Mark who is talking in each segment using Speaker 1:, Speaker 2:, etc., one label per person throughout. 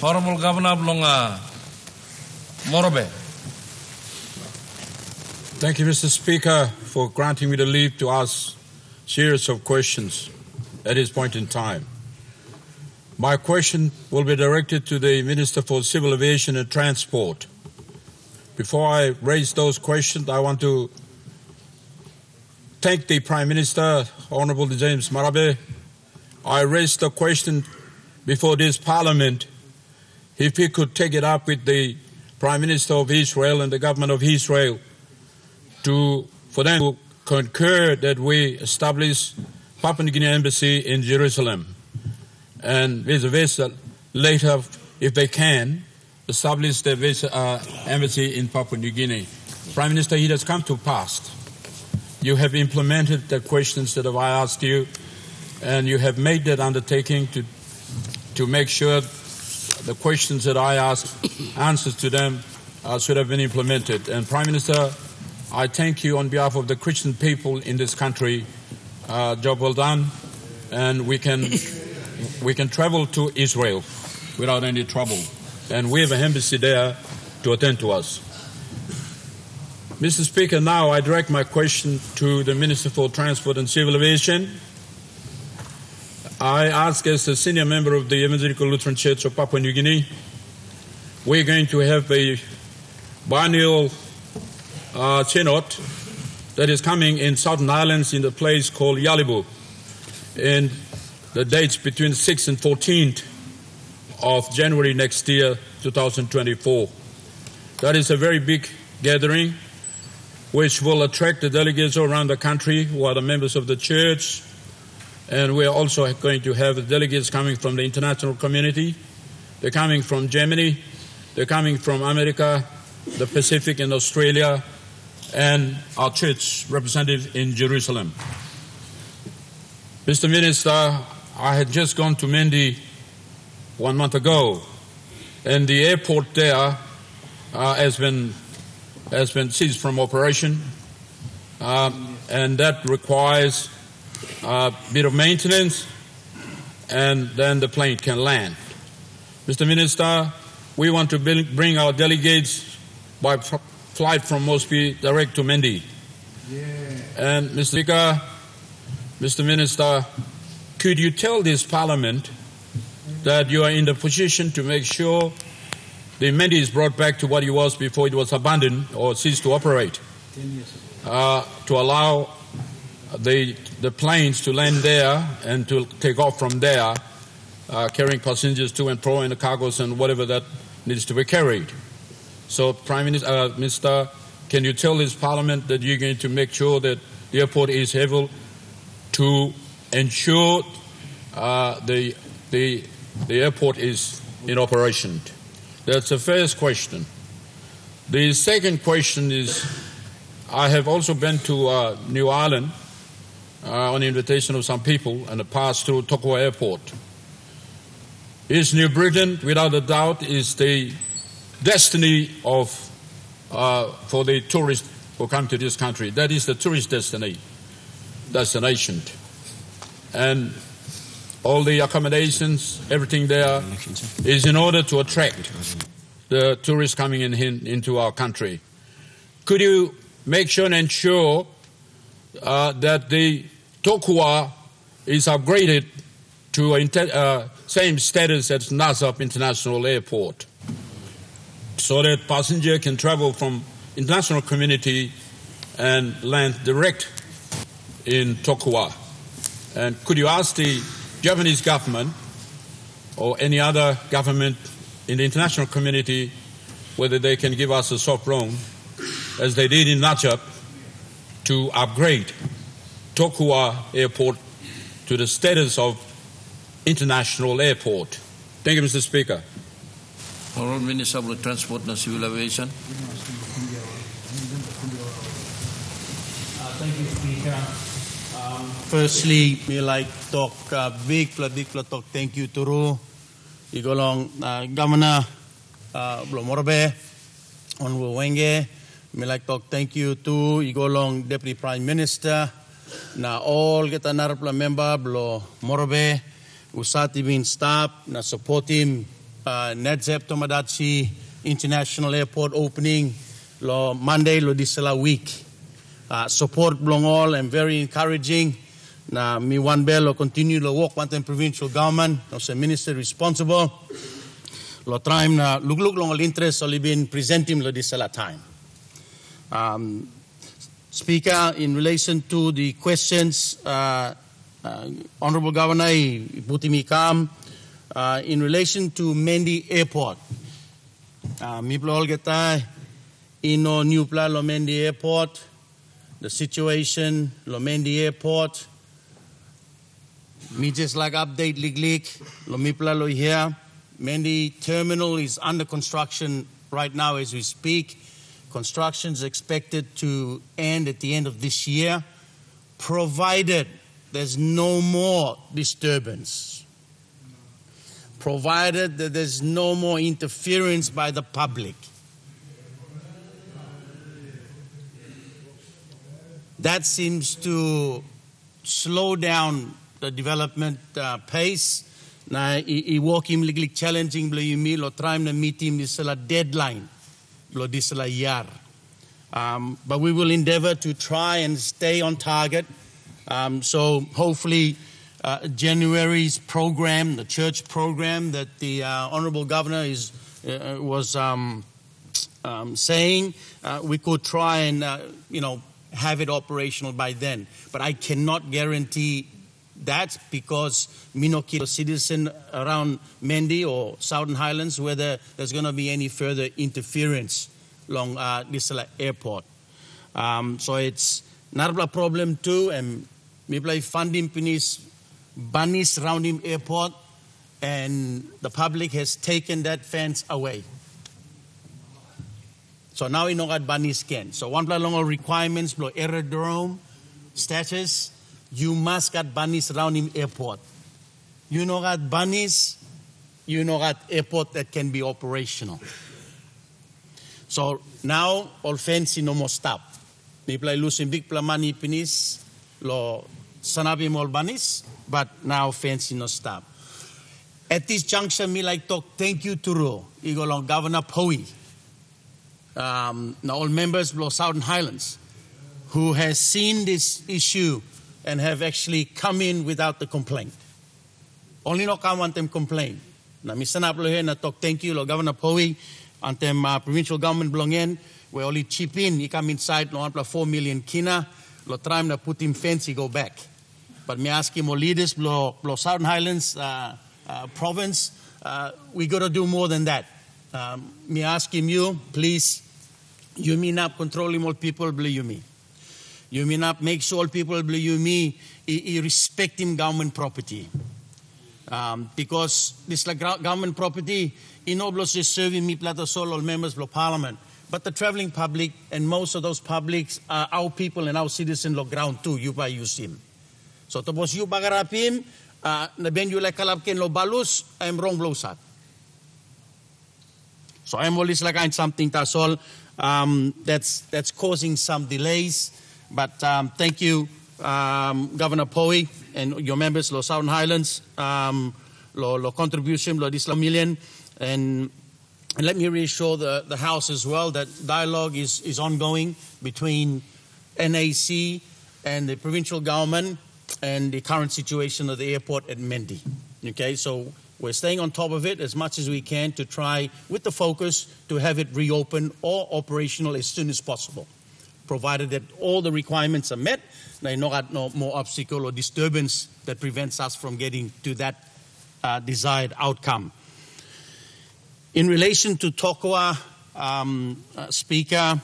Speaker 1: Honorable Governor Blonga Morobe.
Speaker 2: Thank you, Mr. Speaker, for granting me the leave to ask a series of questions at this point in time. My question will be directed to the Minister for Civil Aviation and Transport. Before I raise those questions, I want to thank the Prime Minister, Honorable James Morobe. I raised the question before this Parliament if he could take it up with the Prime Minister of Israel and the government of Israel for them to concur that we establish Papua New Guinea Embassy in Jerusalem, and vice versa later, if they can, establish the embassy in Papua New Guinea. Prime Minister, it has come to pass. You have implemented the questions that I asked you, and you have made that undertaking to make sure the questions that I asked, answers to them should have been implemented. And Prime Minister, I thank you on behalf of the Christian people in this country. Job well done, and we can travel to Israel without any trouble, and we have an embassy there to attend to us. Mr. Speaker, now I direct my question to the Minister for Transport and Civil Aviation. I ask, as a senior member of the Evangelical Lutheran Church of Papua New Guinea, we're going to have a biennial synod that is coming in Southern Islands in a place called Yalibu, in the dates between 6th and 14th of January next year, 2024. That is a very big gathering which will attract the delegates all around the country who are the members of the church, and we are also going to have delegates coming from the international community. They're coming from Germany, they're coming from America, the Pacific and Australia, and our church representative in Jerusalem. Mr. Minister, I had just gone to Mendi 1 month ago, and the airport there has been ceased from operation, and that requires a bit of maintenance, and then the plane can land. Mr. Minister, we want to bring our delegates by flight from Mosby direct to Mendi. Yeah. And Mr. Speaker, Mr. Minister, could you tell this Parliament that you are in the position to make sure the Mendi is brought back to what it was before it was abandoned or ceased to operate, to allow the planes to land there and to take off from there, carrying passengers to and fro and the cargoes and whatever that needs to be carried. So, Prime Minister, Minister, can you tell this Parliament that you're going to make sure that the airport is able to ensure the airport is in operation? That's the first question. The second question is, I have also been to New Ireland on the invitation of some people and passed through Tokwa Airport. Is New Britain, without a doubt, is the destiny of for the tourists who come to this country. That is the tourist destination, and all the accommodations, everything there is in order to attract the tourists coming into our country. Could you make sure and ensure that the Tokwa is upgraded to same status as Nasab International Airport, so that passenger can travel from international community and land direct in Tokwa? And could you ask the Japanese government or any other government in the international community whether they can give us a soft loan, as they did in Najab, to upgrade Tokwa Airport to the status of international airport? Thank you, Mr. Speaker.
Speaker 1: Honourable Minister of Transport and Civil Aviation.
Speaker 3: Thank you, Speaker. Firstly, we like talk big talk thank you to Ru, Igolong Governor Morobe, Honorable Wenge. We like talk thank you to Igolong Deputy Prime Minister, na all kita narapla member Morobe, usati bin staff na support him Nedzep Tomodachi International Airport opening lo Monday lo disela week. Support belong all and very encouraging. Na mi one bell lo continue lo work with the provincial government, no se minister responsible. Lo time na look long all interest only been presenting lo disela time. Speaker, in relation to the questions, Honorable Governor Butimi Kam, in relation to Mendi Airport, Miplo Olgetai, Ino Newpla lo Mendi Airport, the situation lo Mendi Airport, me just like update lig lo Mipla lo here. Mendi Terminal is under construction right now as we speak. Construction is expected to end at the end of this year, provided there's no more disturbance, provided that there's no more interference by the public. That seems to slow down the development pace. Na I walk him legally challenging blo yumi lo trying to meet him is a deadline. But we will endeavor to try and stay on target. So hopefully January's program, the church program that the Honorable Governor was saying, we could try and have it operational by then. But I cannot guarantee that because Minoki, a citizen around Mendi or Southern Highlands, whether there's going to be any further interference along this airport. So it's not a problem too, and maybe funding pinis bunnies around him airport, and the public has taken that fence away. So now we know what bunnies can. So one longer requirements, below aerodrome status, you must get bunnies around him airport. You know that bunnies, you know that airport that can be operational. So now all fancy no more stop. People losing big money pinis lo sanabi all bunnies, but now fancy no stop. At this junction, me like talk thank you to Ro, Igolong Governor Poe, now all members of Southern Highlands, who has seen this issue and have actually come in without the complaint. Only no come want them complain. Na misanap lo here na talk thank you lo Governor Poe, and them provincial government belong in. We only chip in. You come inside no 4 million kina. Lo try na put him fence, he go back. But me ask him, leaders below Southern Highlands province, we got to do more than that. Me ask him, you please, you mean up controlling all people below you me. You mean up make sure all people below you me respect him government property. Because this like government property, Inoblos is serving me plata solo members of parliament. But the traveling public and most of those publics are our people and our citizens on ground too. You by use him. So to was you bagarapim, na ben you like kalapkin lo balus, I'm wrong blowsat. So I'm always like I'm something that's all that's causing some delays. But thank you, Governor Poe and your members, lo Southern Highlands, lo contribution, lo this million. And let me reassure the House as well that dialogue is ongoing between NAC and the provincial government and the current situation of the airport at Mendi. Okay, so we're staying on top of it as much as we can to try, with the focus, to have it reopened or operational as soon as possible, provided that all the requirements are met. There not no more obstacle or disturbance that prevents us from getting to that desired outcome. In relation to Tokwa, Speaker,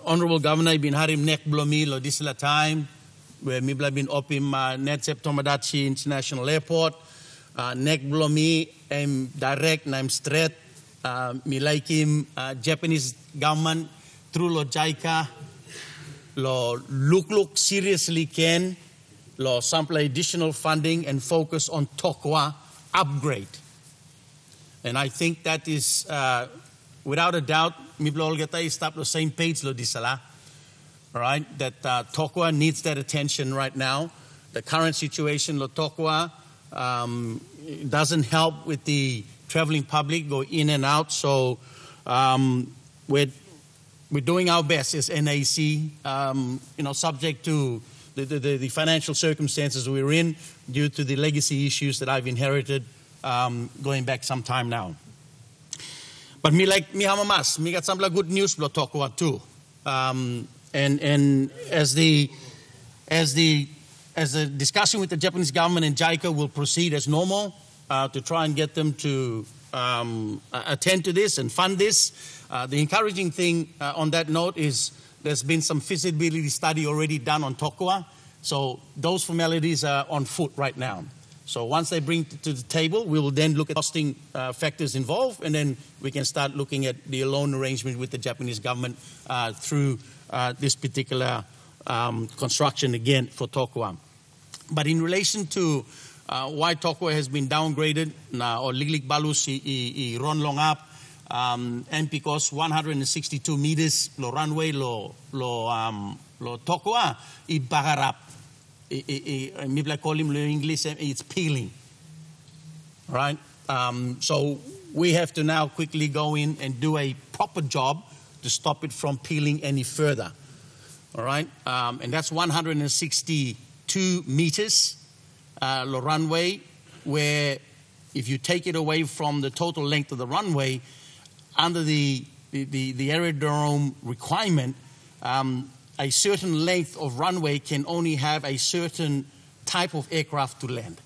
Speaker 3: Honorable Governor, I've been having nek blomi lo this la time, where me been opim Nedzep Tomodachi International Airport, nek blomi, I'm direct, I'm straight, me like him, Japanese government, through lo JICA, lo look seriously can, lo sample additional funding and focus on Tokwa upgrade. And I think that is, without a doubt, Miblo Olgata is up the same page, lo disala. All right, that Tokwa needs that attention right now. The current situation, lo Tokwa, It doesn't help with the traveling public go in and out. So we're doing our best as NAC, subject to the financial circumstances we're in due to the legacy issues that I've inherited going back some time now. But me hamamas, me got some good news to talk about too. And as the discussion with the Japanese government and JICA will proceed as normal to try and get them to attend to this and fund this. The encouraging thing on that note is there's been some feasibility study already done on Tokua. So those formalities are on foot right now. So once they bring it to the table, we will then look at costing factors involved, and then we can start looking at the loan arrangement with the Japanese government through this particular construction again for Tokua. But in relation to why Tokua has been downgraded, or Liglig Balus I Ron Long up, and because 162 meters lo runway lo Tokua I bagarap. I call him in English, it's peeling. All right? So we have to now quickly go in and do a proper job to stop it from peeling any further. All right? And that's 162 meters, the runway, where if you take it away from the total length of the runway, under the aerodrome requirement, a certain length of runway can only have a certain type of aircraft to land.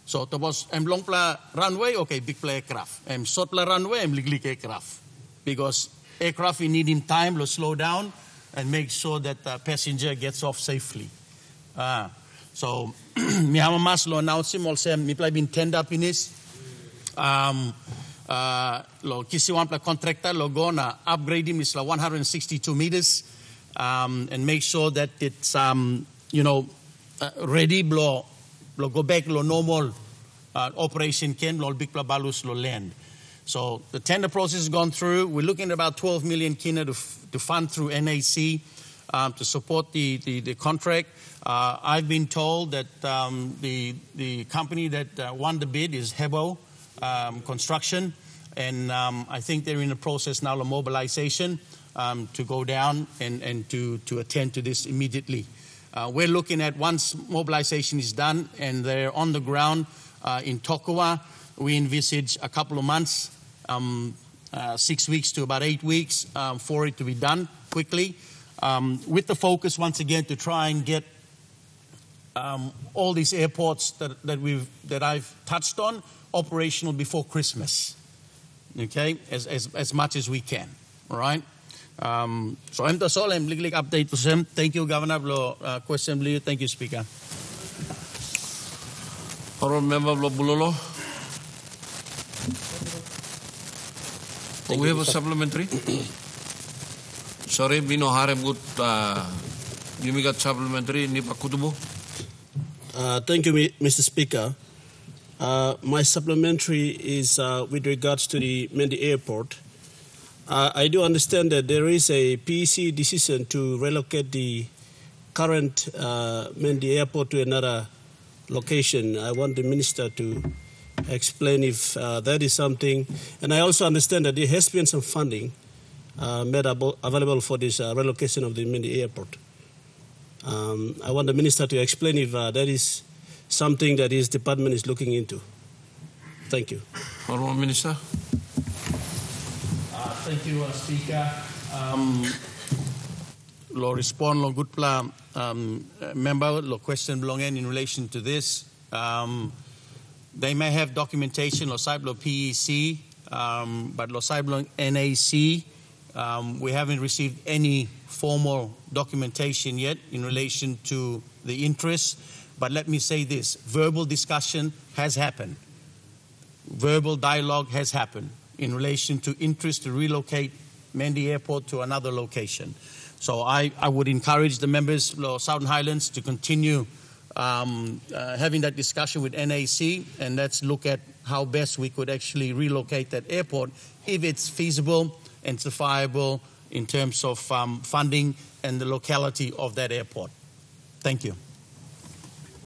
Speaker 3: So there was long pla runway, okay, big pla aircraft. Short pla runway, liglig aircraft. Because aircraft, we need in time to slow down and make sure that the passenger gets off safely. So, mi hamamas lo announce him also, mi play bin tender pinis. Lo kisiwan pla contractor lo go na upgrade him is 162 meters. And make sure that it's, ready, go back, normal operation can, big balus, land. So the tender process has gone through. We're looking at about 12 million kina to fund through NAC to support the contract. I've been told that the company that won the bid is Hebo Construction, and I think they're in the process now of mobilization. To go down and to attend to this immediately. We're looking at once mobilization is done and they're on the ground in Tokua, we envisage a couple of months, 6 weeks to about 8 weeks for it to be done quickly, with the focus once again to try and get all these airports that I've touched on operational before Christmas, okay, as much as we can, all right? So I'm the sole liglig update to them. Thank you, Governor. Question, thank you, Speaker.
Speaker 1: Honorable Member Bulolo. We have a supplementary. Sorry, Bino Harem good. You got supplementary. Nipa Kutubu.
Speaker 4: Thank you, Mr. Speaker. My supplementary is with regards to the Mendi Airport. I do understand that there is a PEC decision to relocate the current Mendi Airport to another location. I want the Minister to explain if that is something. And I also understand that there has been some funding made available for this relocation of the Mendi Airport. I want the Minister to explain if that is something that his department is looking into. Thank you.
Speaker 1: Honourable Minister.
Speaker 3: Thank you, Speaker. Lo respond lo good plan member lo question belonging in relation to this. They may have documentation lo side lo PEC, but lo side belong NAC. We haven't received any formal documentation yet in relation to the interest. But let me say this: verbal discussion has happened. Verbal dialogue has happened in relation to interest to relocate Mendi Airport to another location. So I would encourage the members of Southern Highlands to continue having that discussion with NAC, and let's look at how best we could actually relocate that airport if it's feasible and justifiable in terms of funding and the locality of that airport. Thank you.